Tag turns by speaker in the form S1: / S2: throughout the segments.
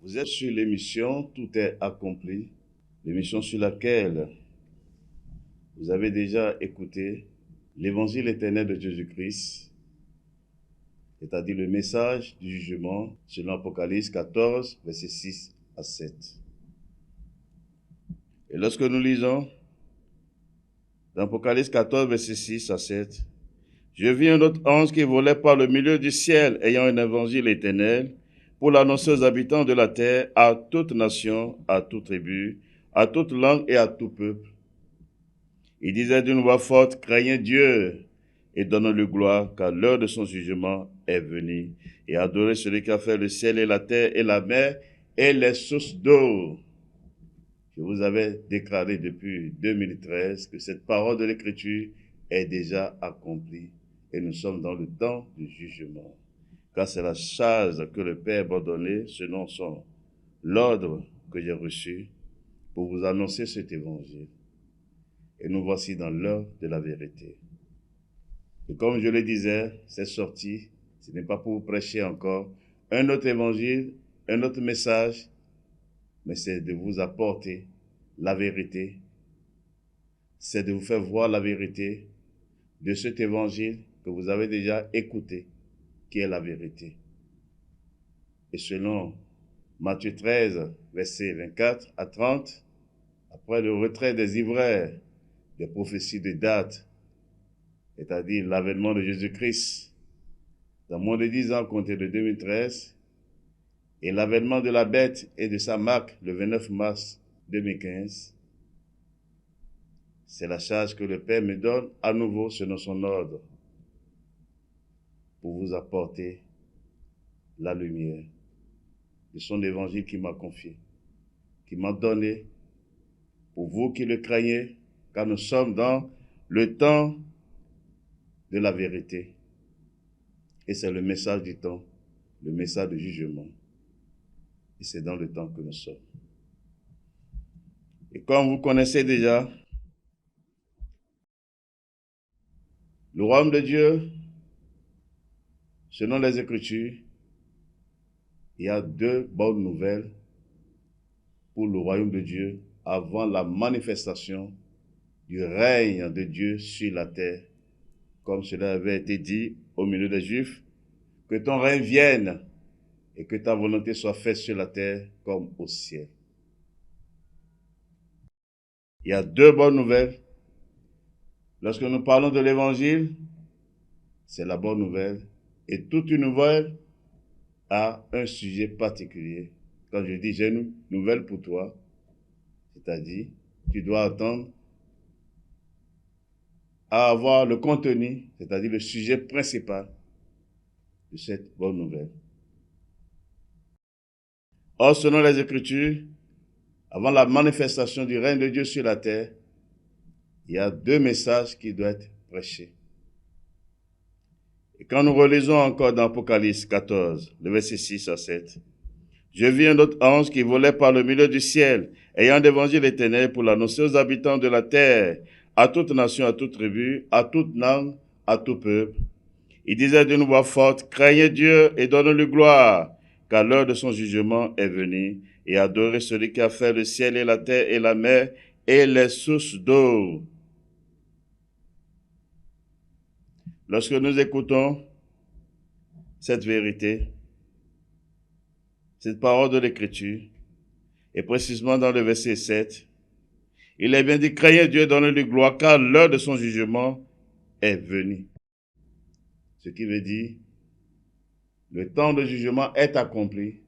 S1: Vous êtes sur l'émission Tout est accompli, l'émission sur laquelle vous avez déjà écouté l'évangile éternel de Jésus-Christ, c'est-à-dire le message du jugement selon Apocalypse 14, versets 6 à 7. Et lorsque nous lisons dans Apocalypse 14, versets 6 à 7, « Je vis un autre ange qui volait par le milieu du ciel, ayant un évangile éternel, pour l'annoncer aux habitants de la terre, à toute nation, à toute tribu, à toute langue et à tout peuple. Il disait d'une voix forte, craignez Dieu et donnons-lui gloire, car l'heure de son jugement est venue, et adorez celui qui a fait le ciel et la terre et la mer et les sources d'eau. » Je vous avais déclaré depuis 2013 que cette parole de l'Écriture est déjà accomplie et nous sommes dans le temps du jugement. Car c'est la charge que le Père m'a donnée selon l'ordre que j'ai reçu pour vous annoncer cet évangile. Et nous voici dans l'heure de la vérité. Et comme je le disais, cette sortie, ce n'est pas pour vous prêcher encore un autre évangile, un autre message, mais c'est de vous apporter la vérité. C'est de vous faire voir la vérité de cet évangile que vous avez déjà écouté, qui est la vérité. Et selon Matthieu 13, versets 24 à 30, après le retrait des ivraires, des prophéties de date, c'est-à-dire l'avènement de Jésus-Christ, dans moins de 10 ans, compté de 2013, et l'avènement de la bête et de sa marque le 29 mars 2015, c'est la charge que le Père me donne à nouveau selon son ordre pour vous apporter la lumière de son évangile qui m'a confié, qui m'a donné, pour vous qui le craignez, car nous sommes dans le temps de la vérité. Et c'est le message du temps, le message du jugement. Et c'est dans le temps que nous sommes. Et comme vous connaissez déjà, le royaume de Dieu, selon les Écritures, il y a deux bonnes nouvelles pour le royaume de Dieu avant la manifestation du règne de Dieu sur la terre, comme cela avait été dit au milieu des Juifs, que ton règne vienne et que ta volonté soit faite sur la terre comme au ciel. Il y a deux bonnes nouvelles. Lorsque nous parlons de l'évangile, c'est la bonne nouvelle. Et toute une nouvelle a un sujet particulier. Quand je dis j'ai une nouvelle pour toi, c'est-à-dire tu dois attendre à avoir le contenu, c'est-à-dire le sujet principal de cette bonne nouvelle. Or, selon les Écritures, avant la manifestation du règne de Dieu sur la terre, il y a deux messages qui doivent être prêchés. Et quand nous relisons encore dans Apocalypse 14, le verset 6 à 7, « Je vis un autre ange qui volait par le milieu du ciel, ayant l'évangile éternel pour l'annoncer aux habitants de la terre, à toute nation, à toute tribu, à toute langue, à tout peuple. Il disait d'une voix forte, craignez Dieu et donnez-lui gloire, car l'heure de son jugement est venue, et adorez celui qui a fait le ciel et la terre et la mer et les sources d'eau. » Lorsque nous écoutons cette vérité, cette parole de l'Écriture, et précisément dans le verset 7, il est bien dit, craignez Dieu et donnez-lui gloire, car l'heure de son jugement est venue. Ce qui veut dire, le temps de jugement est accompli.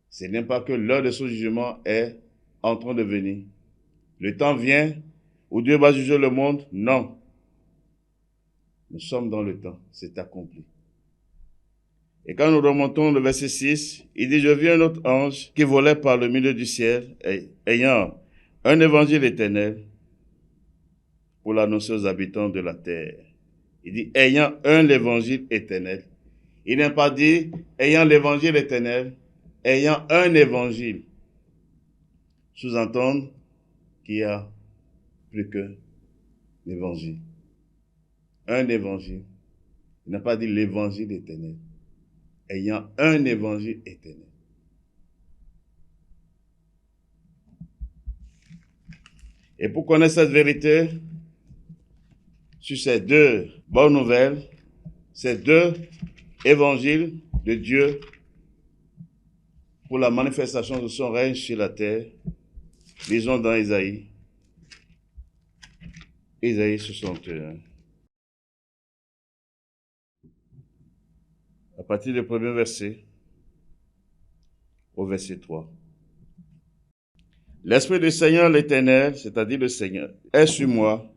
S1: Ce n'est pas que l'heure de son jugement est en train de venir. Le temps vient où Dieu va juger le monde? Non. Nous sommes dans le temps, c'est accompli. Et quand nous remontons le verset 6, il dit, « Je vis un autre ange qui volait par le milieu du ciel, ayant un évangile éternel pour l'annoncer aux habitants de la terre. » Il dit, ayant un évangile éternel. Il n'a pas dit, ayant l'évangile éternel, ayant un évangile. Sous-entendre qu'il y a plus qu'un évangile. Un évangile. Il n'a pas dit l'évangile éternel. Ayant un évangile éternel. Et pour connaître cette vérité, sur ces deux bonnes nouvelles, ces deux évangiles de Dieu pour la manifestation de son règne sur la terre, lisons dans Isaïe 61. À partir du premier verset au verset 3. L'Esprit du Seigneur l'Éternel, c'est-à-dire le Seigneur, est sur moi,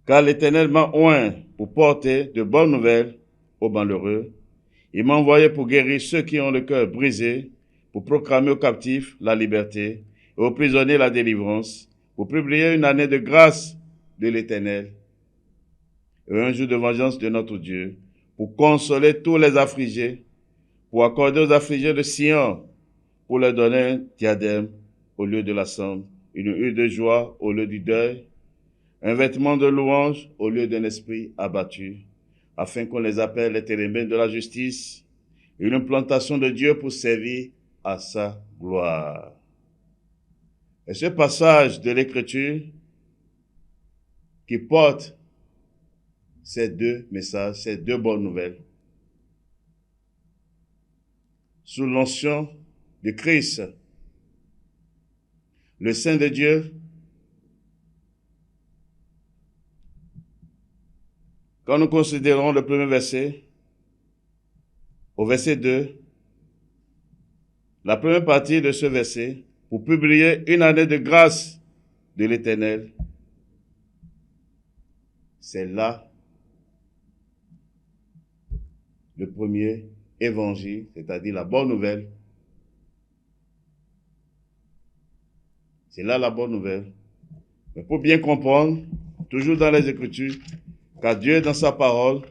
S1: car l'Éternel m'a oint pour porter de bonnes nouvelles aux malheureux. Il m'a envoyé pour guérir ceux qui ont le cœur brisé, pour proclamer aux captifs la liberté et aux prisonniers la délivrance, pour publier une année de grâce de l'Éternel et un jour de vengeance de notre Dieu, pour consoler tous les affligés, pour accorder aux affligés de Sion, pour leur donner un diadème au lieu de la cendre, une huile de joie au lieu du deuil, un vêtement de louange au lieu d'un esprit abattu, afin qu'on les appelle les térébennes de la justice, une plantation de Dieu pour servir à sa gloire. Et ce passage de l'Écriture qui porte ces deux messages, ces deux bonnes nouvelles, sous l'onction de Christ, le Saint de Dieu, quand nous considérons le premier verset, au verset 2, la première partie de ce verset, pour publier une année de grâce de l'Éternel, c'est là le premier évangile, c'est-à-dire la bonne nouvelle. C'est là la bonne nouvelle. Mais pour bien comprendre, toujours dans les Écritures, car Dieu est dans sa parole,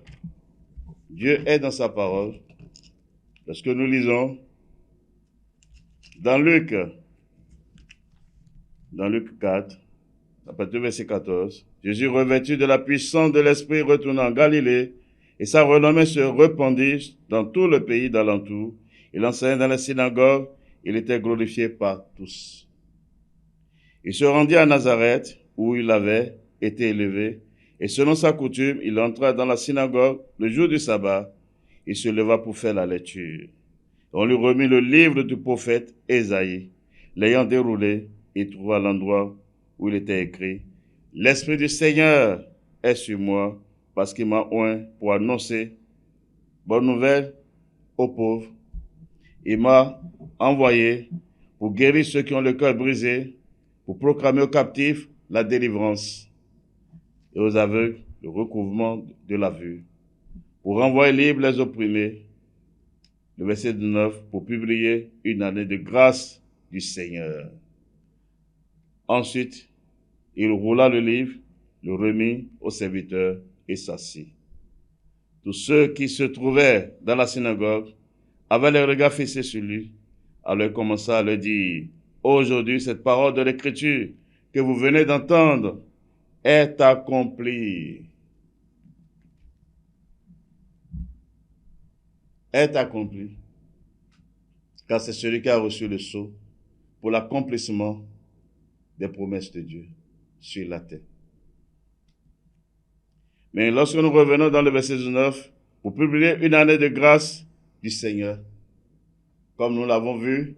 S1: Dieu est dans sa parole. Lorsque nous lisons dans Luc 4, à partir du verset 14, Jésus, revêtu de la puissance de l'Esprit, retourna en Galilée, et sa renommée se répandit dans tout le pays d'alentour. Il enseignait dans la synagogue, il était glorifié par tous. Il se rendit à Nazareth, où il avait été élevé, et selon sa coutume, il entra dans la synagogue le jour du sabbat. Il se leva pour faire la lecture. On lui remit le livre du prophète Ésaïe. L'ayant déroulé, il trouva l'endroit où il était écrit « L'Esprit du Seigneur est sur moi, parce qu'il m'a oint pour annoncer bonne nouvelle aux pauvres. Il m'a envoyé pour guérir ceux qui ont le cœur brisé, pour proclamer aux captifs la délivrance et aux aveugles le recouvrement de la vue, pour renvoyer libres les opprimés. » Le verset 9, pour publier une année de grâce du Seigneur. Ensuite, il roula le livre, le remit au serviteur et s'assit. Tous ceux qui se trouvaient dans la synagogue avaient les regards fixés sur lui. Alors il commença à leur dire, « Aujourd'hui, cette parole de l'Écriture que vous venez d'entendre est accomplie. » Est accomplie. Car c'est celui qui a reçu le sceau pour l'accomplissement des promesses de Dieu sur la terre. Mais lorsque nous revenons dans le verset 19, pour publier une année de grâce du Seigneur, comme nous l'avons vu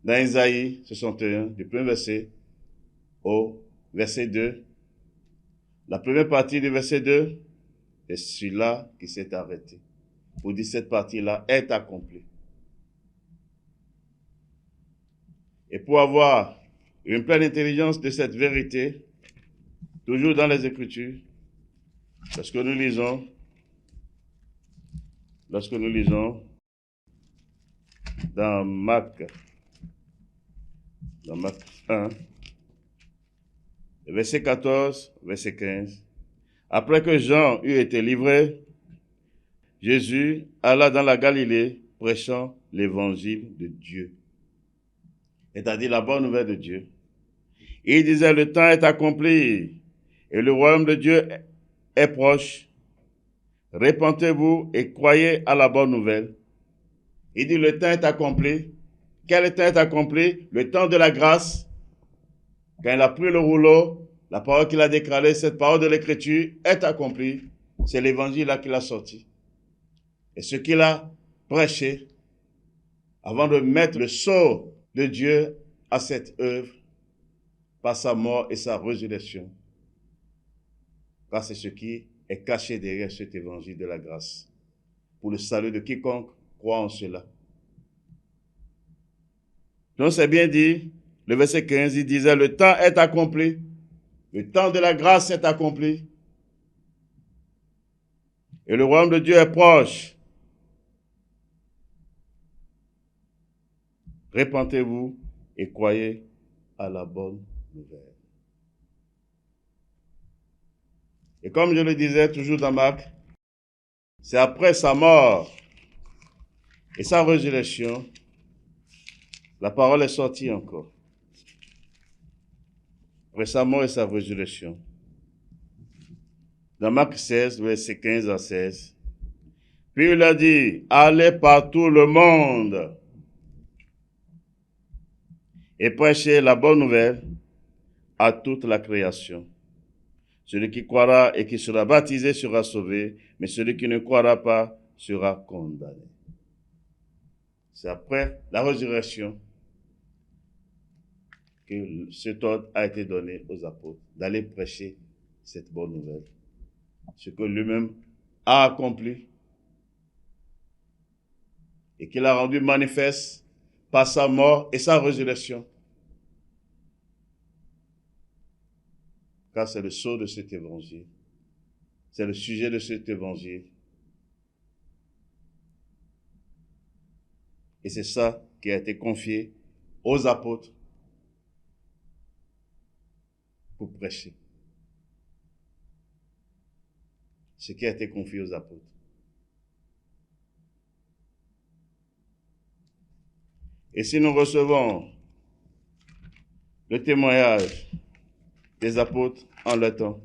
S1: dans Isaïe 61, du premier verset au verset 2, la première partie du verset 2, c'est celui-là qui s'est arrêté. Pour dire cette partie-là est accomplie. Et pour avoir une pleine intelligence de cette vérité, toujours dans les Écritures, lorsque nous lisons dans Marc 1, verset 14, verset 15, après que Jean eut été livré, Jésus alla dans la Galilée prêchant l'évangile de Dieu, c'est-à-dire la bonne nouvelle de Dieu. Il disait, le temps est accompli et le royaume de Dieu est proche. Répentez-vous et croyez à la bonne nouvelle. Il dit, le temps est accompli. Quel temps est accompli? Le temps de la grâce. Quand il a pris le rouleau, la parole qu'il a déclarée, cette parole de l'Écriture est accomplie. C'est l'évangile là qu'il a sorti. Et ce qu'il a prêché, avant de mettre le sceau de Dieu à cette œuvre, par sa mort et sa résurrection. Car c'est ce qui est caché derrière cet évangile de la grâce, pour le salut de quiconque croit en cela. Donc c'est bien dit, le verset 15, il disait, le temps est accompli, le temps de la grâce est accompli, et le royaume de Dieu est proche. Répentez-vous et croyez à la bonne nouvelle. Et comme je le disais toujours dans Marc, c'est après sa mort et sa résurrection, la parole est sortie encore. Après sa mort et sa résurrection. Dans Marc 16, verset 15 à 16. Puis il a dit, allez par tout le monde et prêchez la bonne nouvelle à toute la création. Celui qui croira et qui sera baptisé sera sauvé, mais celui qui ne croira pas sera condamné. C'est après la résurrection que cet ordre a été donné aux apôtres, d'aller prêcher cette bonne nouvelle. Ce que lui-même a accompli et qu'il a rendu manifeste par sa mort et sa résurrection. Car c'est le sceau de cet évangile. C'est le sujet de cet évangile. Et c'est ça qui a été confié aux apôtres pour prêcher. Ce qui a été confié aux apôtres. Et si nous recevons le témoignage des apôtres en leur temps,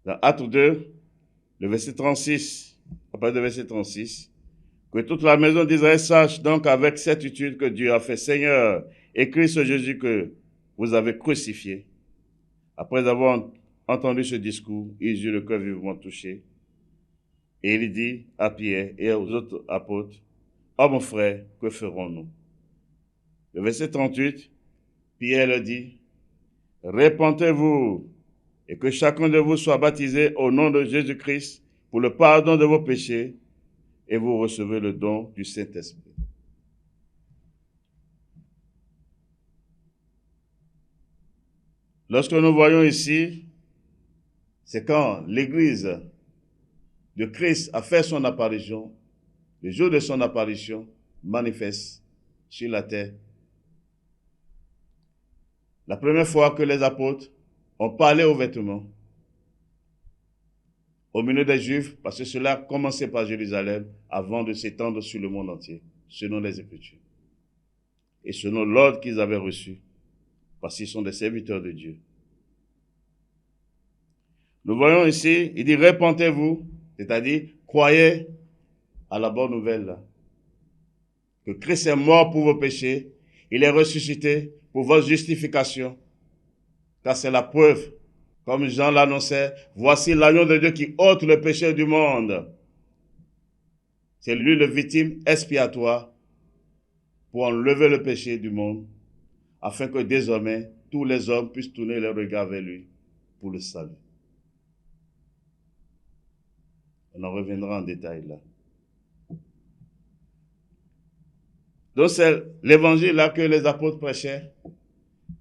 S1: dans Actes 2, le verset 36, après le verset 36, que toute la maison d'Israël sache donc avec certitude que Dieu a fait Seigneur et Christ Jésus que vous avez crucifié. Après avoir entendu ce discours, ils eurent le cœur vivement touché. Et il dit à Pierre et aux autres apôtres, « Oh mon frère, que ferons-nous » Le verset 38, Pierre leur dit, « Répentez-vous et que chacun de vous soit baptisé au nom de Jésus-Christ pour le pardon de vos péchés et vous recevez le don du Saint-Esprit. » Lorsque nous voyons ici, c'est quand l'Église de Christ a fait son apparition, le jour de son apparition manifeste sur la terre. La première fois que les apôtres ont parlé aux vêtements, au milieu des Juifs, parce que cela a commencé par Jérusalem avant de s'étendre sur le monde entier, selon les Écritures. Et selon l'ordre qu'ils avaient reçu, parce qu'ils sont des serviteurs de Dieu. Nous voyons ici, il dit, répentez-vous, c'est-à-dire, croyez à la bonne nouvelle, là. Que Christ est mort pour vos péchés, il est ressuscité pour votre justification, car c'est la preuve, comme Jean l'annonçait, voici l'agneau de Dieu qui ôte le péché du monde. C'est lui le victime expiatoire pour enlever le péché du monde, afin que désormais tous les hommes puissent tourner leur regard vers lui pour le salut. On en reviendra en détail là. Donc c'est l'évangile là que les apôtres prêchaient.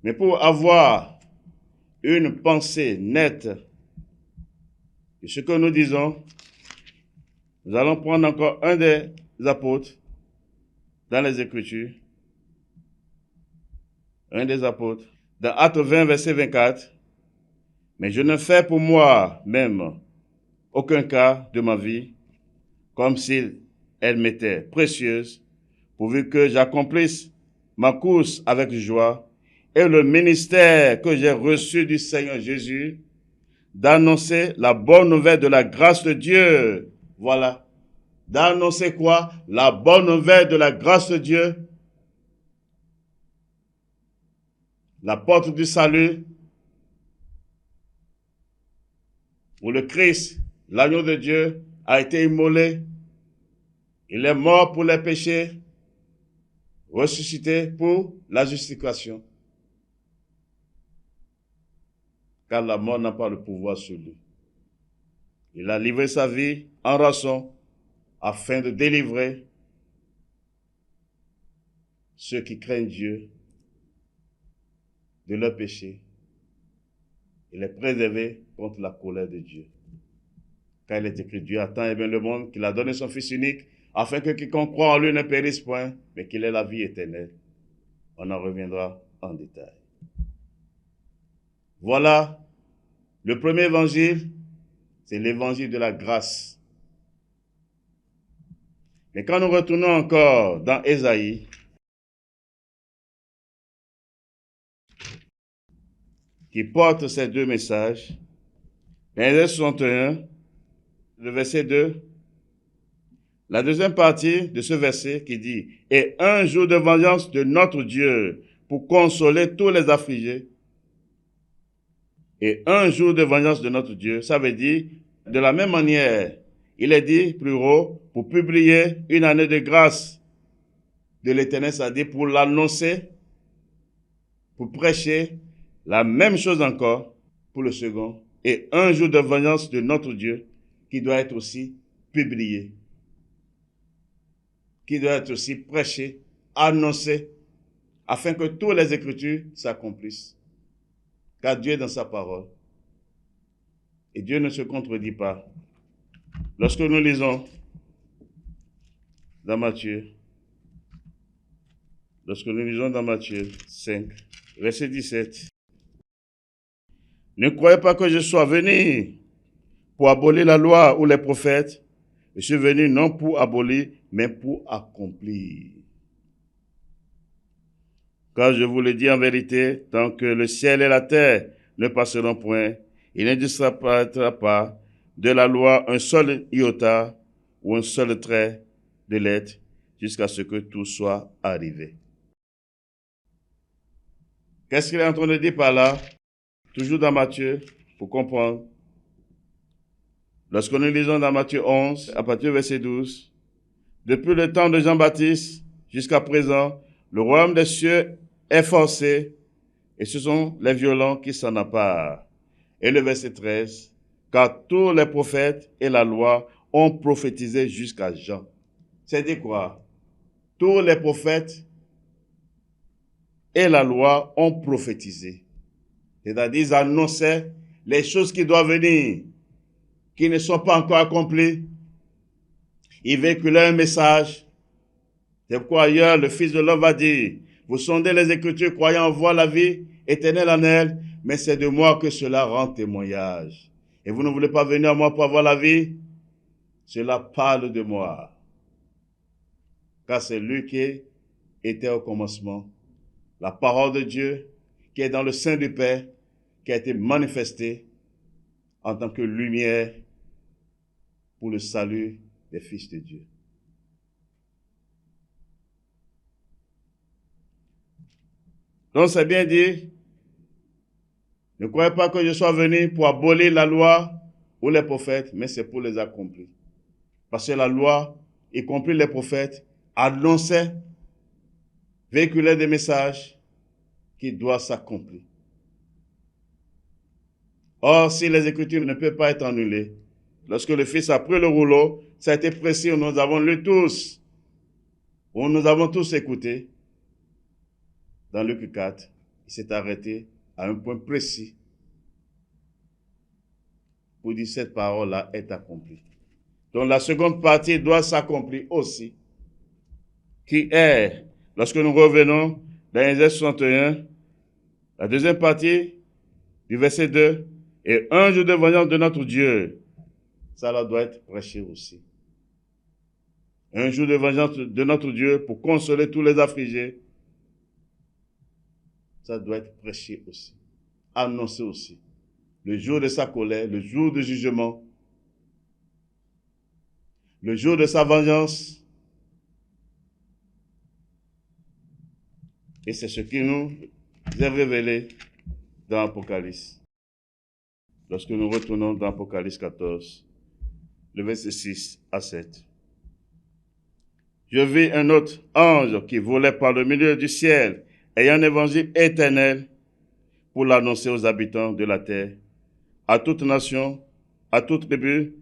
S1: Mais pour avoir une pensée nette de ce que nous disons, nous allons prendre encore un des apôtres dans les Écritures. Un des apôtres. Dans Actes 20, verset 24. Mais je ne fais pour moi-même aucun cas de ma vie, comme si elle m'était précieuse, pourvu que j'accomplisse ma course avec joie et le ministère que j'ai reçu du Seigneur Jésus, d'annoncer la bonne nouvelle de la grâce de Dieu. Voilà. d'annoncer quoi? La bonne nouvelle de la grâce de Dieu, la porte du salut, où le Christ, l'agneau de Dieu, a été immolé. Il est mort pour les péchés, ressuscité pour la justification. Car la mort n'a pas le pouvoir sur lui. Il a livré sa vie en rançon afin de délivrer ceux qui craignent Dieu de leurs péchés et les préserver contre la colère de Dieu. Car il est écrit, Dieu a tant aimé le monde qu'il a donné son Fils unique, afin que quiconque croit en lui ne périsse point, mais qu'il ait la vie éternelle. On en reviendra en détail. Voilà, le premier évangile, c'est l'évangile de la grâce. Mais quand nous retournons encore dans Ésaïe, qui porte ces deux messages, Ésaïe 61, le verset 2, la deuxième partie de ce verset qui dit « Et un jour de vengeance de notre Dieu pour consoler tous les affligés. » Et un jour de vengeance de notre Dieu, ça veut dire, de la même manière, il est dit plus haut, pour publier une année de grâce de l'Éternel, c'est-à-dire pour l'annoncer, pour prêcher, la même chose encore pour le second. Et un jour de vengeance de notre Dieu qui doit être aussi publié, qui doit être aussi prêché, annoncé, afin que toutes les Écritures s'accomplissent. Car Dieu est dans sa parole. Et Dieu ne se contredit pas. Lorsque nous lisons dans Matthieu 5, verset 17, ne croyez pas que je sois venu pour abolir la loi ou les prophètes. Je suis venu non pour abolir, mais pour accomplir. Car je vous le dis en vérité, tant que le ciel et la terre ne passeront point, il ne disparaîtra pas de la loi un seul iota ou un seul trait de lettre jusqu'à ce que tout soit arrivé. Qu'est-ce qu'il est en train de dire par là? Toujours dans Matthieu, pour comprendre. Lorsque nous lisons dans Matthieu 11, à partir du verset 12, depuis le temps de Jean-Baptiste jusqu'à présent, le royaume des cieux est forcé et ce sont les violents qui s'en emparent. Et le verset 13, car tous les prophètes et la loi ont prophétisé jusqu'à Jean. C'est-à-dire quoi? Tous les prophètes et la loi ont prophétisé. C'est-à-dire, ils annonçaient les choses qui doivent venir, qui ne sont pas encore accomplies. Ils véhiculaient un message. C'est pourquoi ailleurs, le Fils de l'homme va dire, vous sondez les Écritures, croyant en voir la vie éternelle en elle, mais c'est de moi que cela rend témoignage. Et vous ne voulez pas venir à moi pour avoir la vie? Cela parle de moi. Car c'est lui qui était au commencement. La parole de Dieu qui est dans le sein du Père, qui a été manifestée en tant que lumière pour le salut des fils de Dieu. Donc c'est bien dit, ne croyez pas que je sois venu pour abolir la loi ou les prophètes, mais c'est pour les accomplir. Parce que la loi, y compris les prophètes, annonçaient, véhiculaient des messages qui doivent s'accomplir. Or, si les Écritures ne peuvent pas être annulées, lorsque le Fils a pris le rouleau, ça a été précis, nous avons lu tous, où nous avons tous écouté, dans Luc 4, il s'est arrêté à un point précis pour dire cette parole-là est accomplie. Donc la seconde partie doit s'accomplir aussi, qui est, lorsque nous revenons dans Ésaïe 61, la deuxième partie du verset 2, et un jour de vengeance de notre Dieu, ça là doit être prêché aussi. Un jour de vengeance de notre Dieu pour consoler tous les affligés, ça doit être prêché aussi, annoncé aussi. Le jour de sa colère, le jour du jugement. le jour de sa vengeance. Et c'est ce qui nous est révélé dans Apocalypse. Lorsque nous retournons dans Apocalypse 14, le verset 6 à 7. Je vis un autre ange qui volait par le milieu du ciel, ayant un évangile éternel pour l'annoncer aux habitants de la terre, à toute nation, à toute tribu,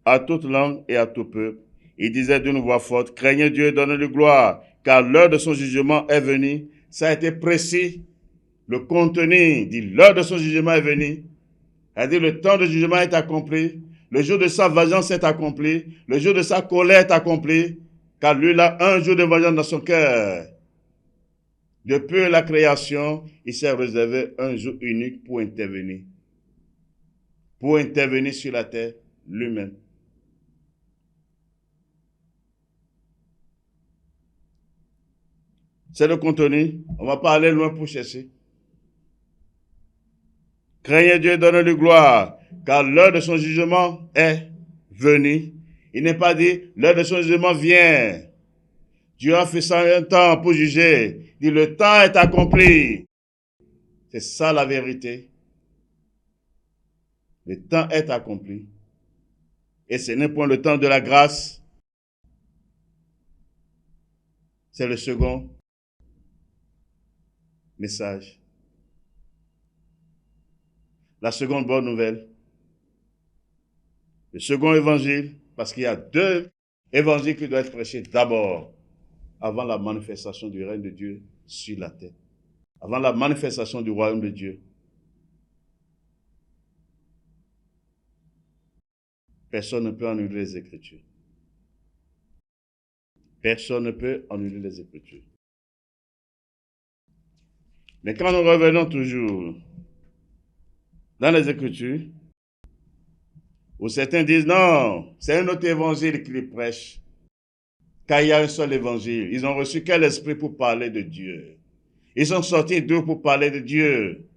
S1: à toute langue et à tout peuple. Il disait d'une voix forte, craignez Dieu et donnez-lui gloire, car l'heure de son jugement est venue. Ça a été précis. Le contenu dit l'heure de son jugement est venue. C'est-à-dire le temps de jugement est accompli. Le jour de sa vengeance est accompli. Le jour de sa colère est accompli. Car lui, il a un jour de vengeance dans son cœur. Depuis la création, il s'est réservé un jour unique pour intervenir. Pour intervenir sur la terre lui-même. C'est le contenu. On ne va pas aller loin pour chercher. Craignez Dieu et donnez-lui gloire, car l'heure de son jugement est venue. Il n'est pas dit, l'heure de son jugement vient. Dieu a fait ça un temps pour juger. Il dit, le temps est accompli. C'est ça la vérité. Le temps est accompli. Et ce n'est point le temps de la grâce. C'est le second message. La seconde bonne nouvelle. Le second évangile, parce qu'il y a deux évangiles qui doivent être prêchés d'abord, avant la manifestation du règne de Dieu sur la terre. Avant la manifestation du royaume de Dieu. Personne ne peut annuler les Écritures. Personne ne peut annuler les Écritures. Mais quand nous revenons toujours dans les Écritures, où certains disent non, c'est un autre évangile qu'ils prêchent, car il y a un seul évangile. Ils ont reçu quel esprit pour parler de Dieu? Ils sont sortis d'où pour parler de Dieu?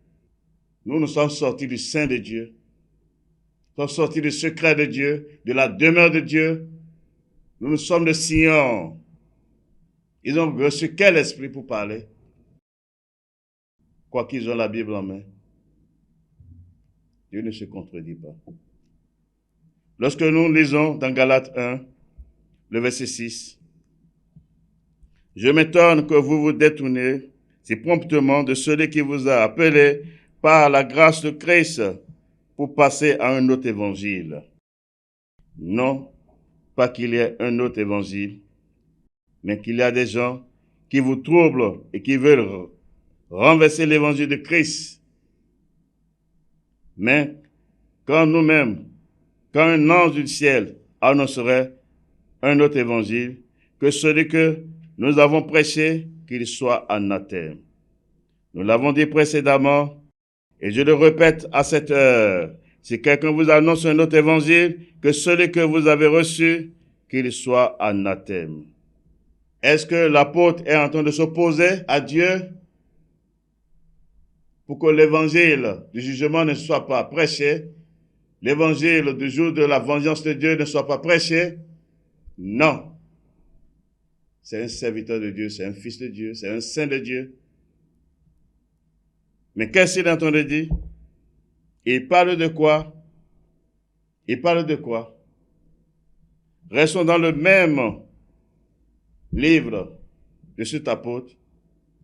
S1: Nous sommes sortis du sein de Dieu. Nous sommes sortis du secret de Dieu, de la demeure de Dieu. Nous sommes de Sion. Ils ont reçu quel esprit pour parler? Quoiqu'ils ont la Bible en main. Dieu ne se contredit pas. Lorsque nous lisons dans Galates 1, le verset 6, « Je m'étonne que vous vous détournez si promptement de celui qui vous a appelé par la grâce de Christ pour passer à un autre évangile. Non, pas qu'il y ait un autre évangile, mais qu'il y a des gens qui vous troublent et qui veulent renverser l'évangile de Christ. Mais quand nous-mêmes, quand un ange du ciel annoncerait un autre évangile, que celui que nous avons prêché, qu'il soit anathème. Nous l'avons dit précédemment, et je le répète à cette heure, si quelqu'un vous annonce un autre évangile, que celui que vous avez reçu, qu'il soit anathème. Est-ce que l'apôtre est en train de s'opposer à Dieu pour que l'évangile du jugement ne soit pas prêché, l'évangile du jour de la vengeance de Dieu ne soit pas prêché? Non. C'est un serviteur de Dieu, c'est un fils de Dieu, c'est un saint de Dieu. Mais qu'est-ce qu'il est en train de dire? Il parle de quoi? Il parle de quoi? Restons dans le même livre de cet apôtre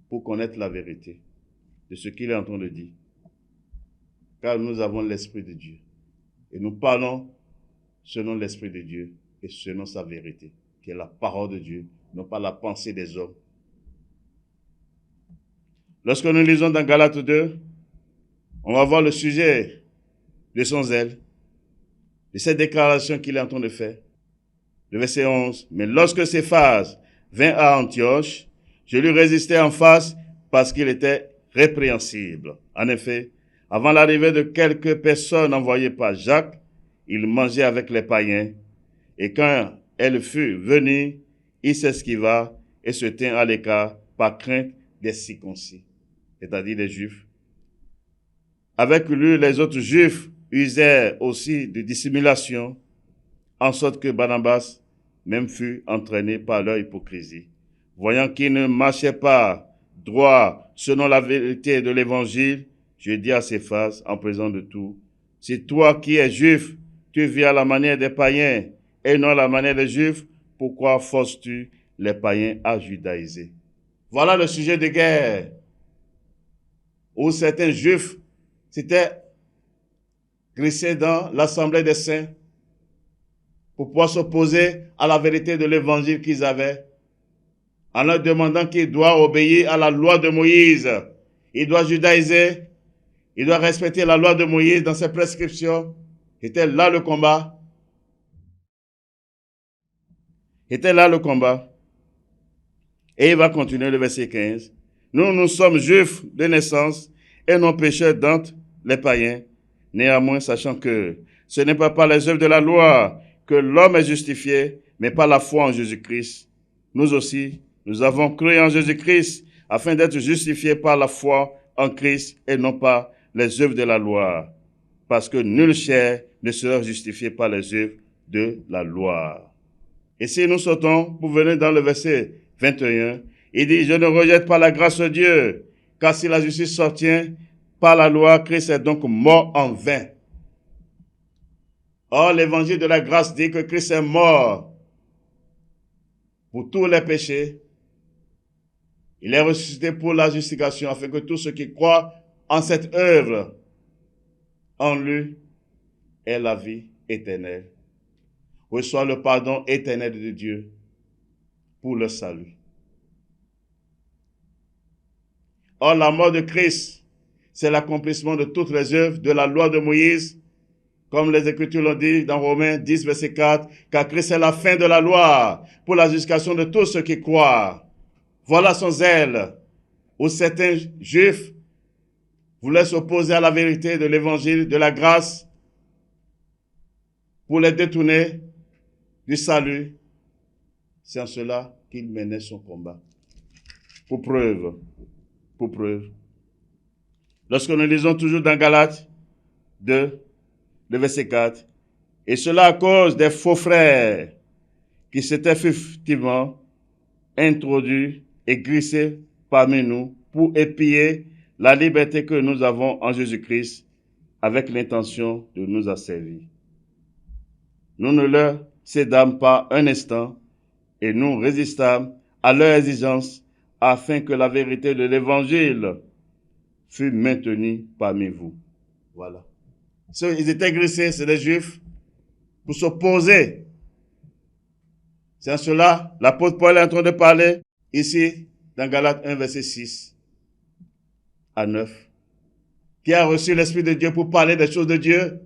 S1: pour connaître la vérité de ce qu'il est en train de dire. Car nous avons l'Esprit de Dieu. Et nous parlons selon l'Esprit de Dieu et selon sa vérité, qui est la parole de Dieu, non pas la pensée des hommes. Lorsque nous lisons dans Galates 2, on va voir le sujet de son zèle, de cette déclaration qu'il est en train de faire. Le verset 11. Mais lorsque Céphas vint à Antioche, je lui résistai en face parce qu'il était répréhensible. En effet, avant l'arrivée de quelques personnes envoyées par Jacques, il mangeait avec les païens. Et quand elle fut venue, il s'esquiva et se tint à l'écart par crainte des circoncis, c'est-à-dire des Juifs. Avec lui, les autres Juifs usèrent aussi de dissimulation, en sorte que Barnabas même fut entraîné par leur hypocrisie. Voyant qu'ils ne marchaient pas droit selon la vérité de l'évangile, je dis à Céphas, en présence de tout, si toi qui es juif, tu vis à la manière des païens et non à la manière des juifs, pourquoi forces-tu les païens à judaïser? Voilà le sujet de guerre où certains juifs s'étaient glissés dans l'assemblée des saints pour pouvoir s'opposer à la vérité de l'évangile qu'ils avaient, en leur demandant qu'ils doivent obéir à la loi de Moïse. Ils doivent judaïser, ils doivent respecter la loi de Moïse dans ses prescriptions. C'était là le combat. C'était là le combat. Et il va continuer le verset 15. Nous sommes juifs de naissance et non pécheurs d'entre les païens. Néanmoins, sachant que ce n'est pas par les œuvres de la loi que l'homme est justifié, mais par la foi en Jésus-Christ. Nous aussi, nous avons cru en Jésus-Christ afin d'être justifiés par la foi en Christ et non par les œuvres de la loi. Parce que nulle chair ne sera justifiée par les œuvres de la loi. Et si nous sautons pour venir dans le verset 21, il dit, je ne rejette pas la grâce de Dieu, car si la justice s'obtient par la loi, Christ est donc mort en vain. Or, l'évangile de la grâce dit que Christ est mort pour tous les péchés. Il est ressuscité pour la justification, afin que tous ceux qui croient en cette œuvre, en lui, aient la vie éternelle. Reçoit le pardon éternel de Dieu pour le salut. Or, la mort de Christ, c'est l'accomplissement de toutes les œuvres de la loi de Moïse, comme les Écritures l'ont dit dans Romains 10, verset 4, car Christ est la fin de la loi pour la justification de tous ceux qui croient. Voilà son zèle, où certains juifs voulaient s'opposer à la vérité de l'évangile de la grâce pour les détourner du salut. C'est en cela qu'il menait son combat. Pour preuve. Lorsque nous lisons toujours dans Galates 2, le verset 4, et cela à cause des faux frères qui s'étaient furtivement introduits et glissés parmi nous pour épier la liberté que nous avons en Jésus-Christ avec l'intention de nous asservir. Nous ne leur cédâmes pas un instant et nous résistâmes à leurs exigences afin que la vérité de l'évangile fût maintenue parmi vous. Voilà. Ils étaient glissés, c'est des juifs, pour s'opposer. C'est en cela, l'apôtre Paul est en train de parler ici, dans Galates 1, verset 6 à 9. Qui a reçu l'Esprit de Dieu pour parler des choses de Dieu?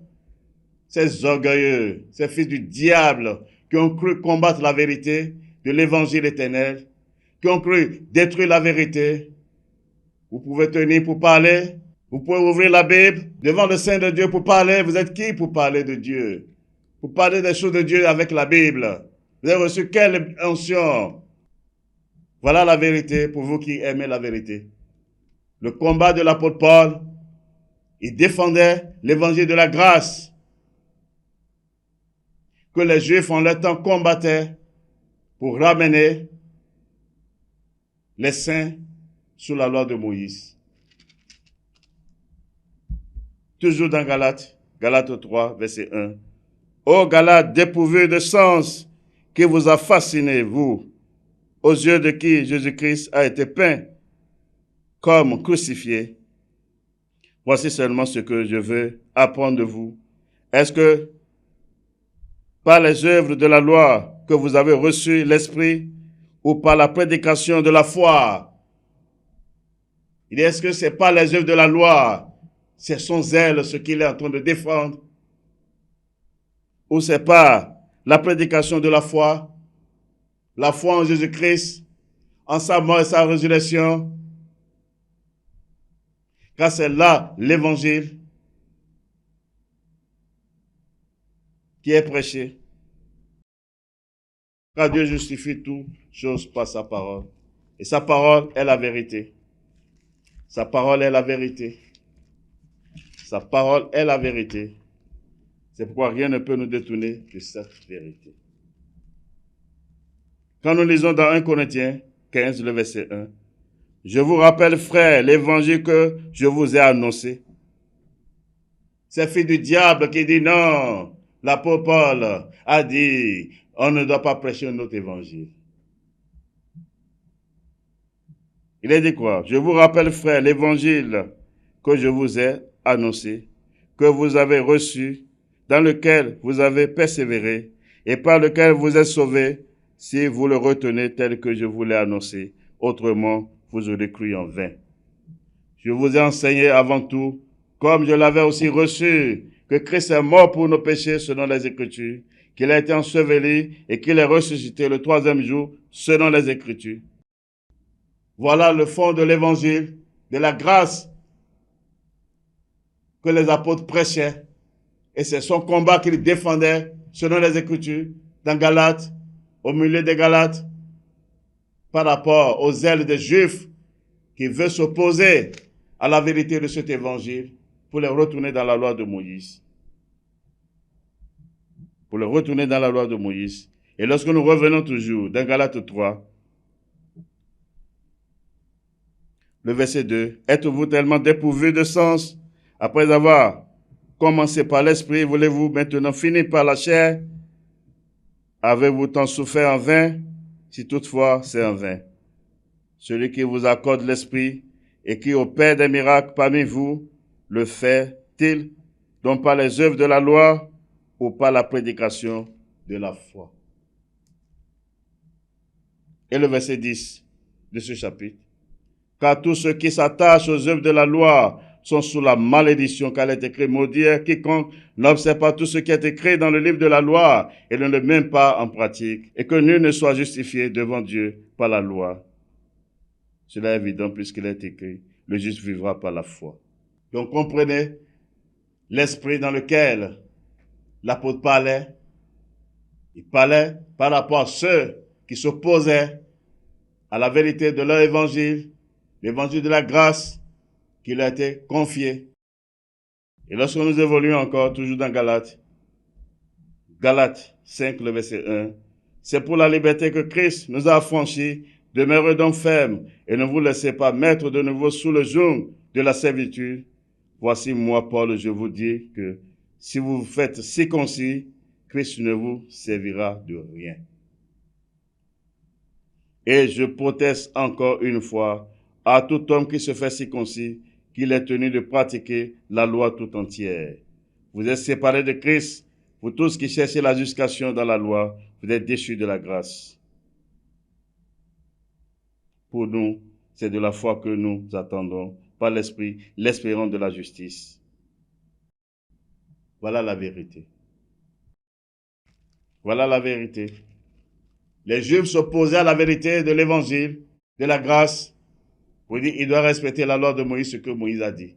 S1: Ces orgueilleux, ces fils du diable, qui ont cru combattre la vérité de l'évangile éternel, qui ont cru détruire la vérité. Vous pouvez tenir pour parler. Vous pouvez ouvrir la Bible devant le Saint de Dieu pour parler. Vous êtes qui pour parler de Dieu? Pour parler des choses de Dieu avec la Bible. Vous avez reçu quelle onction? Voilà la vérité pour vous qui aimez la vérité. Le combat de l'apôtre Paul, il défendait l'évangile de la grâce que les Juifs en leur temps combattaient pour ramener les saints sous la loi de Moïse. Toujours dans Galates 3, verset 1. Ô Galates, dépourvus de sens, qui vous a fasciné, vous, aux yeux de qui Jésus-Christ a été peint comme crucifié. Voici seulement ce que je veux apprendre de vous. Est-ce que par les œuvres de la loi que vous avez reçu l'Esprit ou par la prédication de la foi? Il dit, est-ce que c'est pas les œuvres de la loi? C'est son zèle, ce qu'il est en train de défendre. Ou c'est pas la prédication de la foi en Jésus-Christ, en sa mort et sa résurrection. Car c'est là l'évangile qui est prêché. Car Dieu justifie toutes choses par sa parole. Et sa parole est la vérité. Sa parole est la vérité. Sa parole est la vérité. C'est pourquoi rien ne peut nous détourner de cette vérité. Quand nous lisons dans 1 Corinthiens 15, le verset 1, « Je vous rappelle, frères, l'évangile que je vous ai annoncé. » C'est fils du diable qui dit non. L'apôtre Paul a dit, on ne doit pas prêcher un autre évangile. Il a dit quoi? « Je vous rappelle, frères, l'évangile que je vous ai annoncé, que vous avez reçu, dans lequel vous avez persévéré, et par lequel vous êtes sauvés, si vous le retenez tel que je vous l'ai annoncé. Autrement, vous aurez cru en vain. Je vous ai enseigné avant tout, comme je l'avais aussi reçu, que Christ est mort pour nos péchés selon les Écritures, qu'il a été enseveli et qu'il est ressuscité le 3e jour selon les Écritures. » Voilà le fond de l'évangile, de la grâce que les apôtres prêchaient. Et c'est son combat qu'il défendait selon les Écritures dans Galates, au milieu des Galates, par rapport aux zèles des Juifs qui veulent s'opposer à la vérité de cet évangile pour les retourner dans la loi de Moïse. Pour les retourner dans la loi de Moïse. Et lorsque nous revenons toujours dans Galates 3, le verset 2, « Êtes-vous tellement dépourvus de sens, après avoir commencé par l'esprit, voulez-vous maintenant finir par la chair? Avez-vous tant souffert en vain? Si toutefois c'est en vain. Celui qui vous accorde l'esprit et qui opère des miracles parmi vous, le fait-il donc par les œuvres de la loi ou par la prédication de la foi? » Et le verset 10 de ce chapitre. « Car tous ceux qui s'attachent aux œuvres de la loi sont sous la malédiction, car il est écrit, maudit est quiconque n'observe pas tout ce qui est écrit dans le livre de la loi et ne le met pas en pratique, et que nul ne soit justifié devant Dieu par la loi. Cela est évident puisqu'il est écrit, le juste vivra par la foi. » Donc comprenez l'esprit dans lequel l'apôtre parlait. Il parlait par rapport à ceux qui s'opposaient à la vérité de leur évangile, l'évangile de la grâce qui leur a été confié. Et lorsque nous évoluons encore, toujours dans Galates 5, le verset 1, « C'est pour la liberté que Christ nous a affranchis, demeurez donc fermes et ne vous laissez pas mettre de nouveau sous le joug de la servitude. Voici moi, Paul, je vous dis que si vous vous faites circoncis, Christ ne vous servira de rien. Et je proteste encore une fois à tout homme qui se fait circoncis qu'il est tenu de pratiquer la loi tout entière. Vous êtes séparés de Christ, vous tous qui cherchez la justification dans la loi, vous êtes déchus de la grâce. Pour nous, c'est de la foi que nous attendons, par l'Esprit, l'espérance de la justice. Voilà la vérité. Voilà la vérité. Les Juifs s'opposaient à la vérité de l'évangile, de la grâce, pour dire qu'ils doivent respecter la loi de Moïse, ce que Moïse a dit.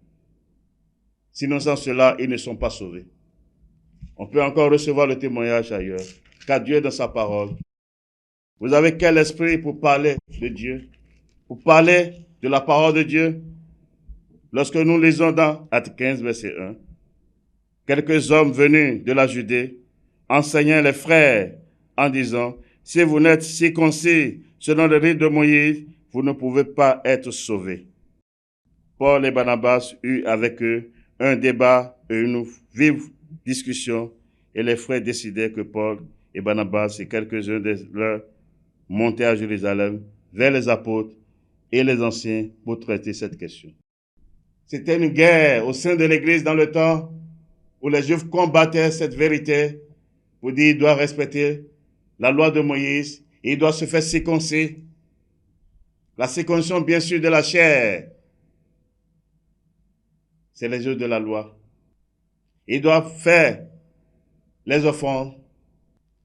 S1: Sinon, sans cela, ils ne sont pas sauvés. On peut encore recevoir le témoignage ailleurs, car Dieu est dans sa parole. Vous avez quel esprit pour parler de Dieu, pour parler de la parole de Dieu? Lorsque nous lisons dans Actes 15, verset 1, quelques hommes venus de la Judée enseignaient les frères en disant, si vous n'êtes circoncis selon le rite de Moïse, vous ne pouvez pas être sauvés. Paul et Barnabas eurent avec eux un débat et une vive discussion, et les frères décidèrent que Paul et Barnabas et quelques-uns de leurs montaient à Jérusalem vers les apôtres et les anciens pour traiter cette question. C'était une guerre au sein de l'Église dans le temps où les Juifs combattaient cette vérité pour dire qu'il doit respecter la loi de Moïse et il doit se faire circoncis. La circoncision, bien sûr, de la chair, c'est les œuvres de la loi. Il doit faire les offrandes.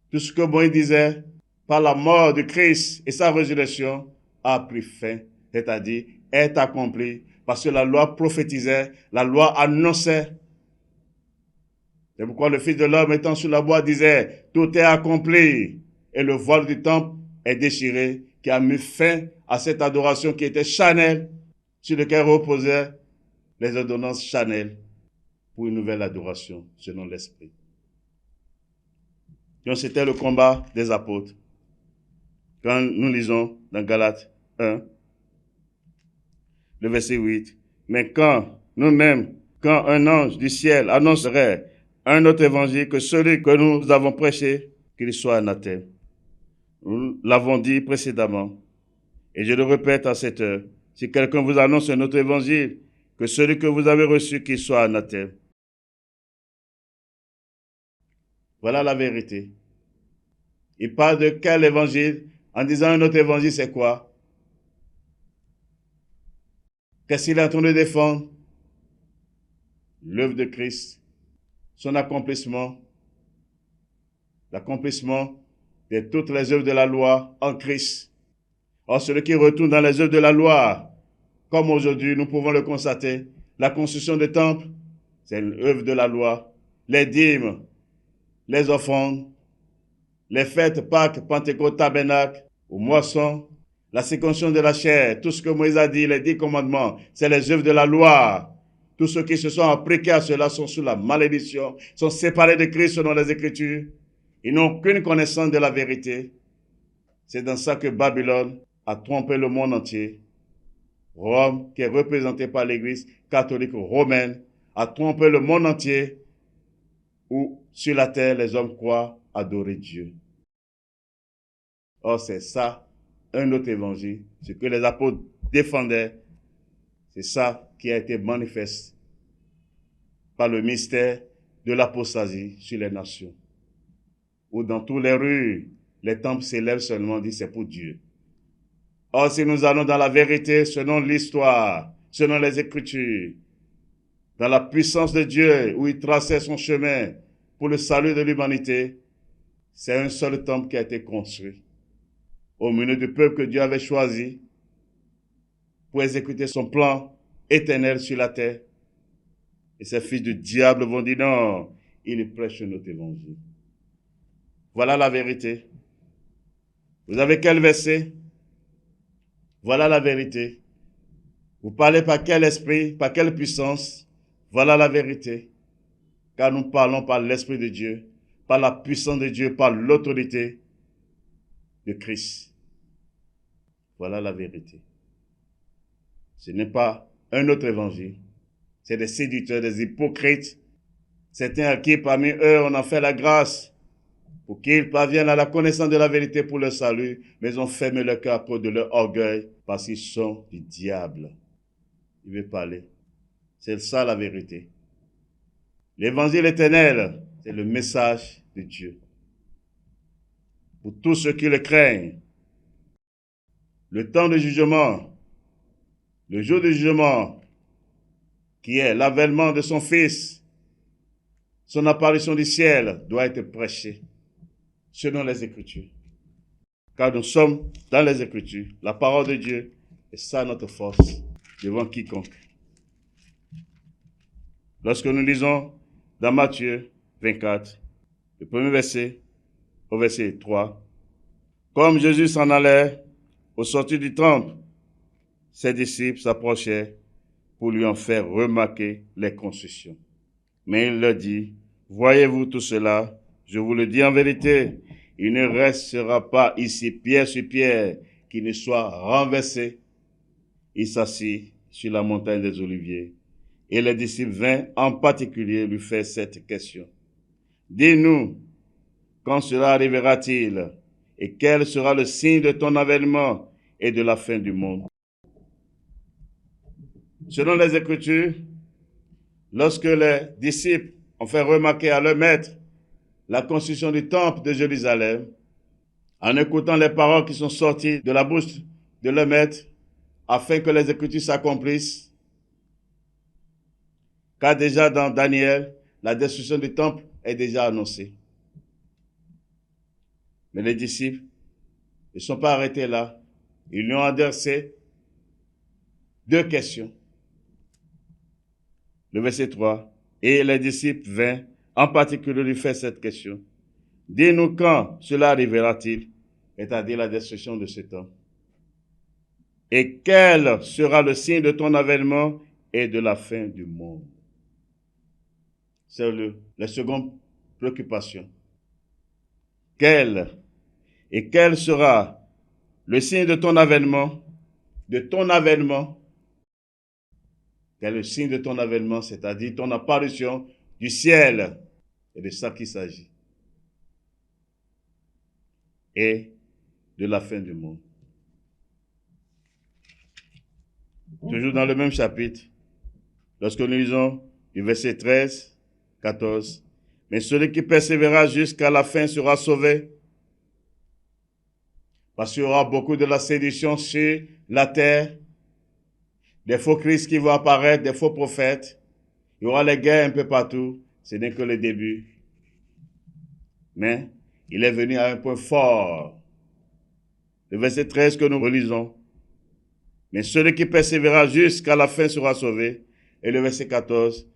S1: Tout ce que Moïse disait, par la mort de Christ et sa résurrection, a pris fin, c'est-à-dire est accompli, parce que la loi prophétisait, la loi annonçait. C'est pourquoi le Fils de l'homme étant sur la voie disait, tout est accompli, et le voile du temple est déchiré, qui a mis fin à cette adoration qui était charnelle, sur laquelle reposaient les ordonnances charnelles pour une nouvelle adoration selon l'Esprit. Donc c'était le combat des apôtres. Quand nous lisons dans Galates 1, le verset 8, mais quand nous-mêmes, quand un ange du ciel annoncerait un autre évangile que celui que nous avons prêché, qu'il soit anathème. Nous l'avons dit précédemment, et je le répète à cette heure, si quelqu'un vous annonce un autre évangile que celui que vous avez reçu, qu'il soit anathème. Voilà la vérité. Il parle de quel évangile? En disant un autre évangile, c'est quoi? Qu'est-ce qu'il est en train de défendre? L'œuvre de Christ, son accomplissement, l'accomplissement de toutes les œuvres de la loi en Christ. Or, celui qui retourne dans les œuvres de la loi, comme aujourd'hui nous pouvons le constater, la construction des temples, c'est une œuvre de la loi. Les dîmes, les offrandes, les fêtes, Pâques, Pentecôte, Tabernacle, aux moissons, la circoncision de la chair, tout ce que Moïse a dit, les 10 commandements, c'est les œuvres de la loi. Tous ceux qui se sont appliqués à cela sont sous la malédiction, sont séparés de Christ selon les Écritures. Ils n'ont aucune connaissance de la vérité. C'est dans ça que Babylone a trompé le monde entier. Rome, qui est représentée par l'Église catholique romaine, a trompé le monde entier où sur la terre les hommes croient adorer Dieu. Or, c'est ça, un autre évangile, ce que les apôtres défendaient, c'est ça qui a été manifeste par le mystère de l'apostasie sur les nations. Où dans toutes les rues, les temples s'élèvent seulement, dit c'est pour Dieu. Or, si nous allons dans la vérité, selon l'histoire, selon les Écritures, dans la puissance de Dieu, où il traçait son chemin pour le salut de l'humanité, c'est un seul temple qui a été construit au milieu du peuple que Dieu avait choisi pour exécuter son plan éternel sur la terre. Et ces fils du diable vont dire non, il prêche notre évangile. Voilà la vérité. Vous avez quel verset? Voilà la vérité. Vous parlez par quel esprit, par quelle puissance? Voilà la vérité. Car nous parlons par l'Esprit de Dieu, par la puissance de Dieu, par l'autorité de Christ. Voilà la vérité. Ce n'est pas un autre évangile. C'est des séducteurs, des hypocrites. Certains à qui parmi eux on a fait la grâce pour qu'ils parviennent à la connaissance de la vérité pour le salut, mais ils ont fermé leur cœur à cause de leur orgueil parce qu'ils sont du diable. Il veut parler. C'est ça la vérité. L'évangile éternel, c'est le message de Dieu. Pour tous ceux qui le craignent, le temps de jugement, le jour du jugement, qui est l'avènement de son Fils, son apparition du ciel, doit être prêché selon les Écritures. Car nous sommes dans les Écritures, la parole de Dieu, et ça notre force devant quiconque. Lorsque nous lisons dans Matthieu 24, le premier verset au verset 3, comme Jésus s'en allait au sortir du temple, ses disciples s'approchaient pour lui en faire remarquer les constructions. Mais il leur dit, voyez-vous tout cela? Je vous le dis en vérité, il ne restera pas ici pierre sur pierre qui ne soit renversé. Il s'assit sur la montagne des Oliviers. Et les disciples vinrent en particulier lui faire cette question. Dis-nous, quand cela arrivera-t-il? Et quel sera le signe de ton avènement et de la fin du monde? Selon les Écritures, lorsque les disciples ont fait remarquer à leur maître la construction du temple de Jérusalem, en écoutant les paroles qui sont sorties de la bouche de leur maître, afin que les Écritures s'accomplissent, car déjà dans Daniel, la destruction du temple est déjà annoncée. Mais les disciples ne sont pas arrêtés là. Ils lui ont adressé deux questions. Le verset 3, et les disciples vinrent en particulier lui faire cette question. Dis-nous quand cela arrivera-t-il, c'est-à-dire la destruction de ce temple. Et quel sera le signe de ton avènement et de la fin du monde? C'est la seconde préoccupation. Quel sera le signe de ton avènement, quel est le signe de ton avènement, c'est-à-dire ton apparition du ciel, et de ça qu'il s'agit, et de la fin du monde. Toujours dans le même chapitre, lorsque nous lisons du verset 13, 14, mais celui qui persévérera jusqu'à la fin sera sauvé. Parce qu'il y aura beaucoup de la séduction sur la terre, des faux Christ qui vont apparaître, des faux prophètes. Il y aura les guerres un peu partout. Ce n'est que le début. Mais il est venu à un point fort. Le verset 13 que nous relisons. Mais celui qui persévérera jusqu'à la fin sera sauvé. Et le verset 14.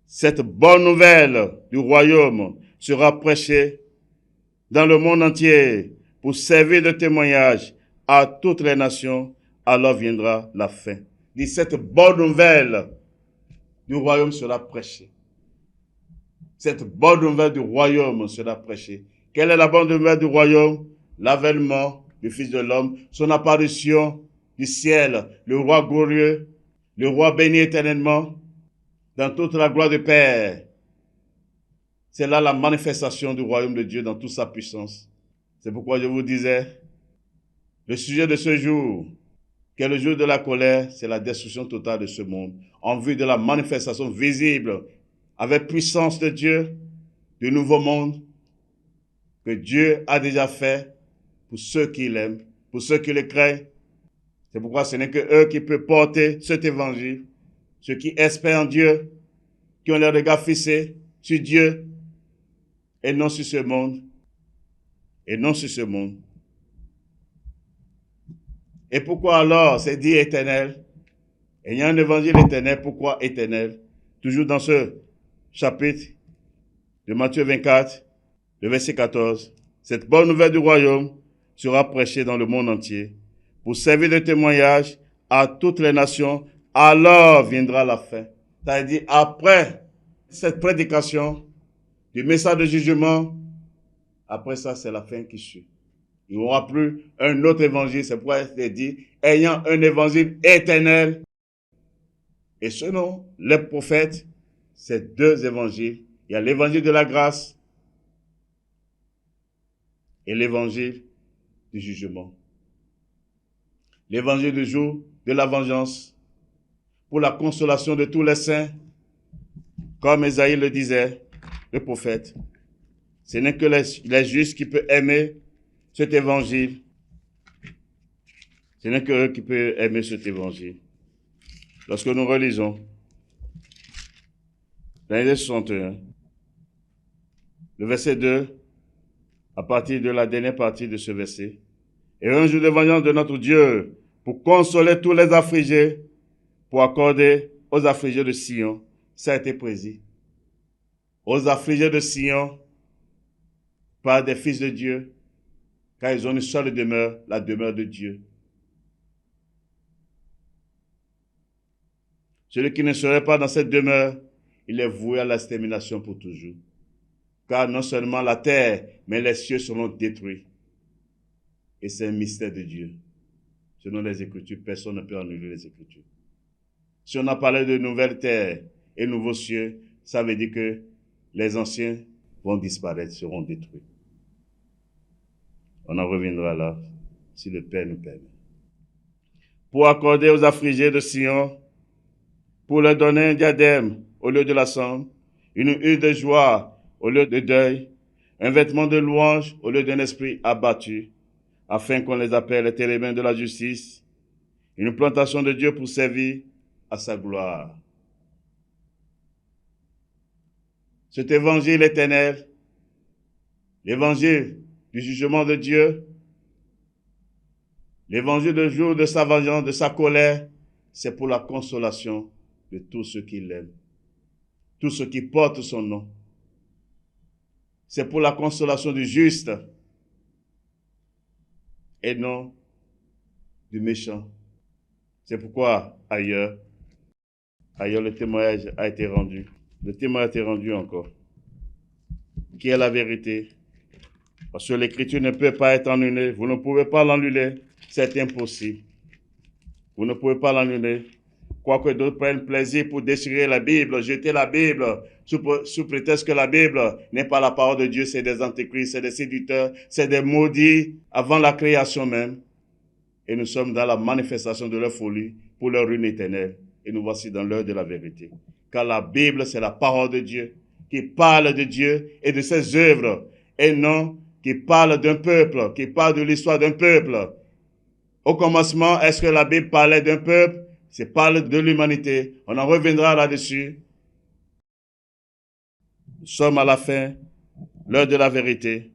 S1: Cette bonne nouvelle du royaume sera prêchée dans le monde entier pour servir de témoignage à toutes les nations. Alors viendra la fin. Dit cette bonne nouvelle du royaume sera prêchée. Cette bonne nouvelle du royaume sera prêchée. Quelle est la bonne nouvelle du royaume? L'avènement du Fils de l'homme, son apparition du ciel, le roi glorieux, le roi béni éternellement, dans toute la gloire du Père. C'est là la manifestation du royaume de Dieu dans toute sa puissance. C'est pourquoi je vous disais, le sujet de ce jour, qui est le jour de la colère, c'est la destruction totale de ce monde, en vue de la manifestation visible, avec puissance de Dieu, du nouveau monde, que Dieu a déjà fait pour ceux qui l'aiment, pour ceux qui le craignent. C'est pourquoi ce n'est que eux qui peuvent porter cet évangile, ceux qui espèrent en Dieu, qui ont les regards fixés sur Dieu, et non sur ce monde, et non sur ce monde. Et pourquoi alors c'est dit éternel? Et il y a un évangile éternel. Pourquoi éternel? Toujours dans ce chapitre de Matthieu 24, le verset 14. Cette bonne nouvelle du royaume sera prêchée dans le monde entier pour servir de témoignage à toutes les nations. Alors viendra la fin. C'est-à-dire après cette prédication du message de jugement, après ça c'est la fin qui suit. Il n'y aura plus un autre évangile. C'est pourquoi il est dit, ayant un évangile éternel. Et selon les prophètes, c'est deux évangiles. Il y a l'évangile de la grâce et l'évangile du jugement. L'évangile du jour de la vengeance pour la consolation de tous les saints. Comme Ésaïe le disait, le prophète. Ce n'est que les justes qui peuvent aimer cet évangile. Ce n'est que eux qui peuvent aimer cet évangile. Lorsque nous relisons l'année 61, le verset 2, à partir de la dernière partie de ce verset, et un jour de vengeance de notre Dieu pour consoler tous les affligés, pour accorder aux affligés de Sion, ça a été prédit. Aux affligés de Sion, par des fils de Dieu, car ils ont une seule demeure, la demeure de Dieu. Celui qui ne serait pas dans cette demeure, il est voué à l'extermination pour toujours. Car non seulement la terre, mais les cieux seront détruits. Et c'est un mystère de Dieu. Selon les Écritures, personne ne peut annuler les Écritures. Si on a parlé de nouvelle terre et nouveaux cieux, ça veut dire que les anciens vont disparaître, seront détruits. On en reviendra là, si le Père nous permet. Pour accorder aux affligés de Sion, pour leur donner un diadème au lieu de la cendre, une huile de joie au lieu de deuil, un vêtement de louange au lieu d'un esprit abattu, afin qu'on les appelle les télémains de la justice, une plantation de Dieu pour servir à sa gloire. Cet évangile éternel, l'évangile du jugement de Dieu, l'évangile du jour de sa vengeance, de sa colère, c'est pour la consolation de tous ceux qui l'aiment, tous ceux qui portent son nom. C'est pour la consolation du juste et non du méchant. C'est pourquoi ailleurs le témoignage a été rendu. Le témoignage a été rendu encore. Qui est la vérité? Parce que l'écriture ne peut pas être annulée. Vous ne pouvez pas l'annuler. C'est impossible. Vous ne pouvez pas l'annuler. Quoique d'autres prennent plaisir pour déchirer la Bible, jeter la Bible, sous prétexte que la Bible n'est pas la parole de Dieu, c'est des antéchrists, c'est des séducteurs, c'est des maudits avant la création même. Et nous sommes dans la manifestation de leur folie pour leur ruine éternelle. Et nous voici dans l'heure de la vérité. Car la Bible, c'est la parole de Dieu qui parle de Dieu et de ses œuvres, et non qui parle d'un peuple, qui parle de l'histoire d'un peuple. Au commencement, est-ce que la Bible parlait d'un peuple? C'est parle de l'humanité. On en reviendra là-dessus. Nous sommes à la fin, l'heure de la vérité.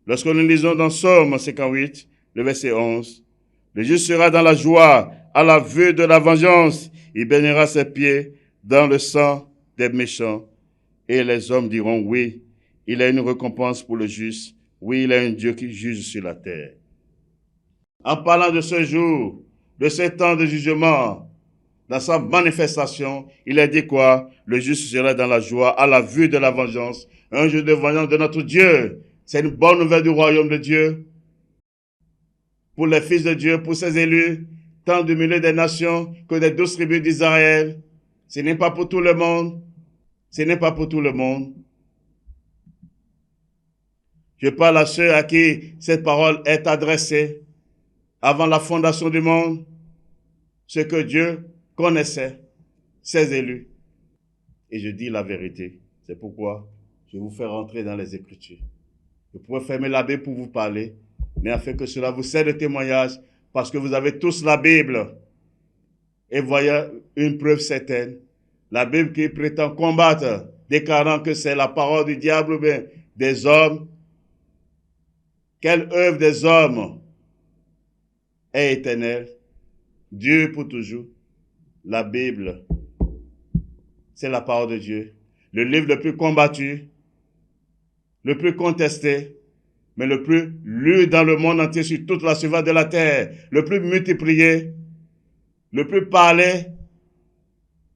S1: Lorsque nous lisons dans Psaume 58, le verset 11, le juste sera dans la joie à la vue de la vengeance. Il baignera ses pieds dans le sang des méchants. Et les hommes diront, oui, il a une récompense pour le juste. Oui, il a un Dieu qui juge sur la terre. En parlant de ce jour, de ce temps de jugement, dans sa manifestation, il a dit quoi? Le juste sera dans la joie à la vue de la vengeance. Un jour de vengeance de notre Dieu. C'est une bonne nouvelle du royaume de Dieu. Pour les fils de Dieu, pour ses élus, tant du milieu des nations que des 12 tribus d'Israël. Ce n'est pas pour tout le monde. Ce n'est pas pour tout le monde. Je parle à ceux à qui cette parole est adressée avant la fondation du monde, ce que Dieu connaissait, ses élus. Et je dis la vérité. C'est pourquoi je vous fais rentrer dans les Écritures. Je pourrais fermer la Bible pour vous parler, mais afin que cela vous serve de témoignage, parce que vous avez tous la Bible. Et voyez une preuve certaine. La Bible qui prétend combattre, déclarant que c'est la parole du diable ou bien des hommes. Quelle œuvre des hommes est éternelle? Dieu pour toujours. La Bible, c'est la parole de Dieu. Le livre le plus combattu, le plus contesté, mais le plus lu dans le monde entier sur toute la surface de la terre, le plus multiplié, le plus parlé,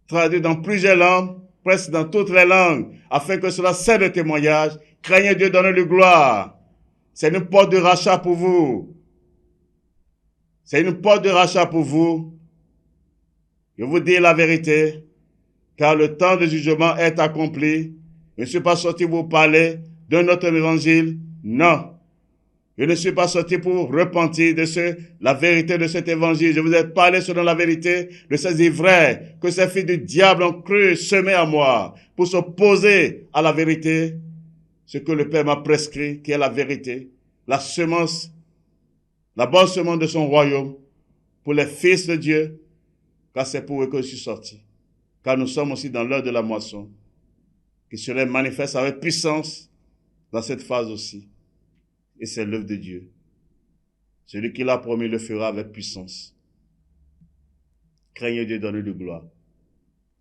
S1: traduit dans plusieurs langues, presque dans toutes les langues, afin que cela serve de témoignage. Craignez Dieu, donnez-lui gloire. C'est une porte de rachat pour vous. C'est une porte de rachat pour vous. Je vous dis la vérité, car le temps de jugement est accompli. Je ne suis pas sorti vous parler d'un autre évangile. Non. Je ne suis pas sorti pour repentir de la vérité de cet évangile. Je vous ai parlé selon la vérité de ces ivraie que ces fils du diable ont cru semer à moi pour s'opposer à la vérité, ce que le Père m'a prescrit, qui est la vérité, la semence, la bonne semence de son royaume pour les fils de Dieu, car c'est pour eux que je suis sorti. Car nous sommes aussi dans l'heure de la moisson, qui serait manifeste avec puissance dans cette phase aussi. Et c'est l'œuvre de Dieu. Celui qui l'a promis le fera avec puissance. Craignez Dieu, donnez-lui gloire.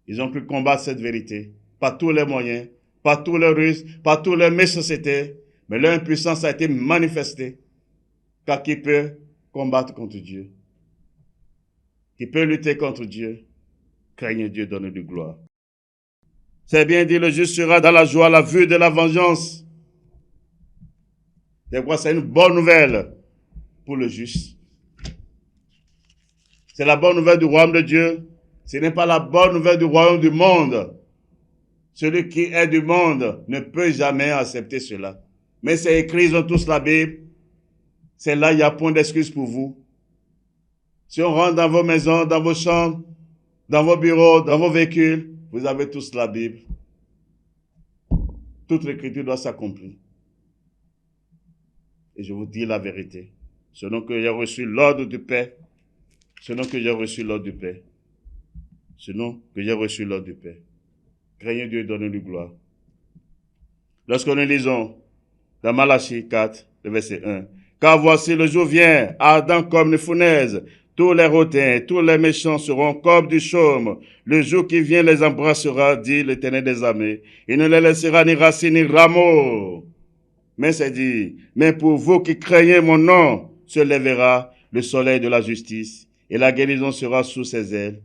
S1: Ils ont pu combattre cette vérité, par tous les moyens, par tous les ruses, par toutes les méchancetés, mais leur impuissance a été manifestée. Car qui peut combattre contre Dieu? Qui peut lutter contre Dieu? Craignez Dieu, donnez-lui gloire. C'est bien dit, le juste sera dans la joie à la vue de la vengeance. C'est quoi? C'est une bonne nouvelle pour le juste. C'est la bonne nouvelle du royaume de Dieu. Ce n'est pas la bonne nouvelle du royaume du monde. Celui qui est du monde ne peut jamais accepter cela. Mais c'est écrit, ils ont tous la Bible. C'est là, il n'y a point d'excuse pour vous. Si on rentre dans vos maisons, dans vos chambres, dans vos bureaux, dans vos véhicules, vous avez tous la Bible. Toute l'écriture doit s'accomplir. Et je vous dis la vérité. Selon que j'ai reçu l'ordre du Père, selon que j'ai reçu l'ordre du Père, selon que j'ai reçu l'ordre du Père. Craignez Dieu et donnez-lui gloire. Lorsque nous lisons dans Malachie 4, le verset 1, « Car voici le jour vient, ardent comme une fournaise, tous les hautains, tous les méchants seront comme du chaume. Le jour qui vient les embrassera, dit l'Éternel des armées. Il ne les laissera ni racines ni rameaux. » Mais c'est dit, « Mais pour vous qui craignez mon nom, se lèvera le soleil de la justice, et la guérison sera sous ses ailes.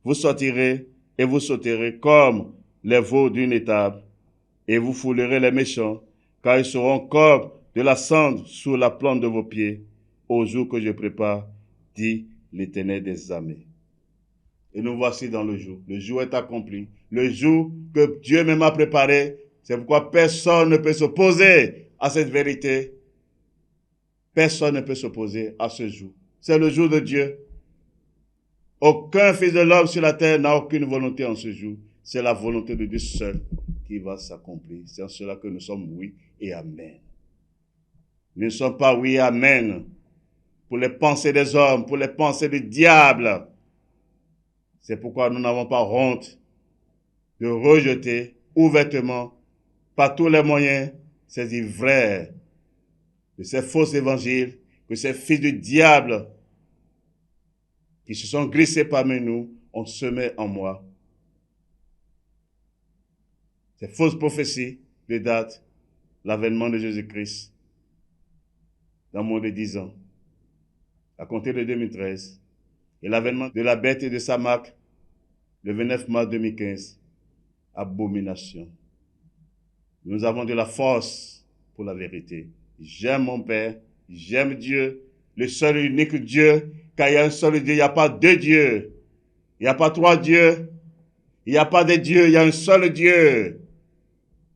S1: Vous sortirez et vous sauterez comme les veaux d'une étable, et vous foulerez les méchants, car ils seront comme de la cendre sous la plante de vos pieds. au jour que je prépare, dit l'Éternel des armées. Et nous voici dans le jour. Le jour est accompli. Le jour que Dieu même a préparé. C'est pourquoi personne ne peut s'opposer à cette vérité. Personne ne peut s'opposer à ce jour. C'est le jour de Dieu. Aucun fils de l'homme sur la terre n'a aucune volonté en ce jour. C'est la volonté de Dieu seul qui va s'accomplir. C'est en cela que nous sommes oui et amen. Nous ne sommes pas oui et amen pour les pensées des hommes, pour les pensées du diable. C'est pourquoi nous n'avons pas honte de rejeter ouvertement, par tous les moyens, ces ivraires de ces faux évangiles, que ces fils du diable qui se sont glissés parmi nous ont semé en moi. Ces fausses prophéties de date l'avènement de Jésus-Christ dans moins de 10 ans, à compter de 2013, et l'avènement de la bête et de sa marque le 29 mars 2015, abomination. Nous avons de la force pour la vérité. J'aime mon Père, j'aime Dieu, le seul et unique Dieu, car il y a un seul Dieu, il n'y a pas deux dieux, il n'y a pas trois dieux, il n'y a pas de dieux, il y a un seul Dieu.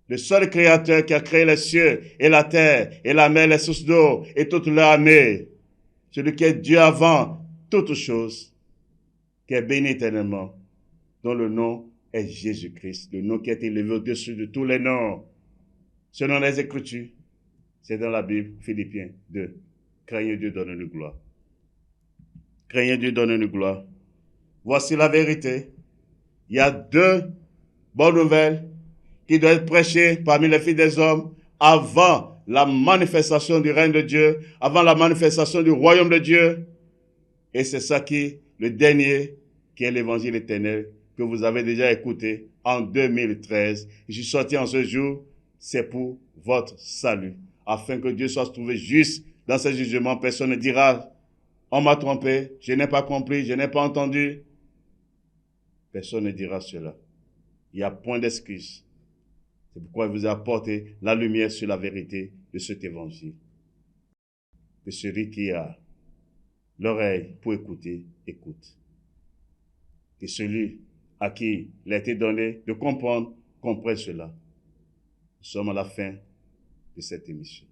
S1: Le seul créateur qui a créé les cieux et la terre et la mer, les sources d'eau et toute l'armée. Celui qui est Dieu avant toutes choses, qui est béni éternellement, dont le nom est Jésus-Christ, le nom qui a été élevé au-dessus de tous les noms. Selon les Écritures, c'est dans la Bible, Philippiens 2. Craignez Dieu, donnez-nous gloire. Craignez Dieu, donnez-nous gloire. Voici la vérité. Il y a deux bonnes nouvelles qui doivent être prêchées parmi les filles des hommes avant la manifestation du règne de Dieu, avant la manifestation du royaume de Dieu. Et c'est ça qui, le dernier, qui est l'évangile éternel, que vous avez déjà écouté en 2013. Je suis sorti en ce jour, c'est pour votre salut, afin que Dieu soit trouvé juste dans ses jugements. Personne ne dira, on m'a trompé, je n'ai pas compris, je n'ai pas entendu. Personne ne dira cela. Il n'y a point d'excuse. C'est pourquoi il vous a apporté la lumière sur la vérité de cet évangile. Que celui qui a l'oreille pour écouter, écoute. Que celui à qui il a été donné de comprendre, comprenne cela. Nous sommes à la fin de cette émission.